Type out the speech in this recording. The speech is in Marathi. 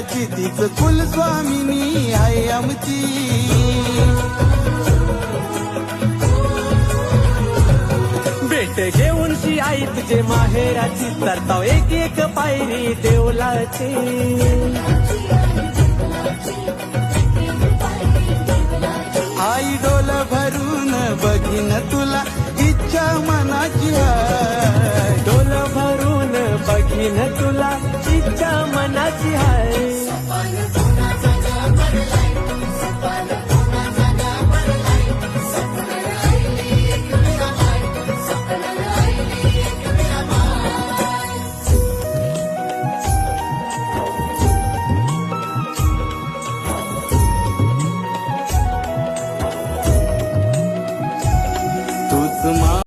माहेराची तीच कुलस्वामिनी आहे आमची. भेट घेऊन शी आई तुझे माहेराची तरताव एक एक पायरी देवलाची. आई डोल भरून बघीन तुला इच्छा मनाची आहे. डोल भरून बघीन तुला इच्छा मनाची आहे.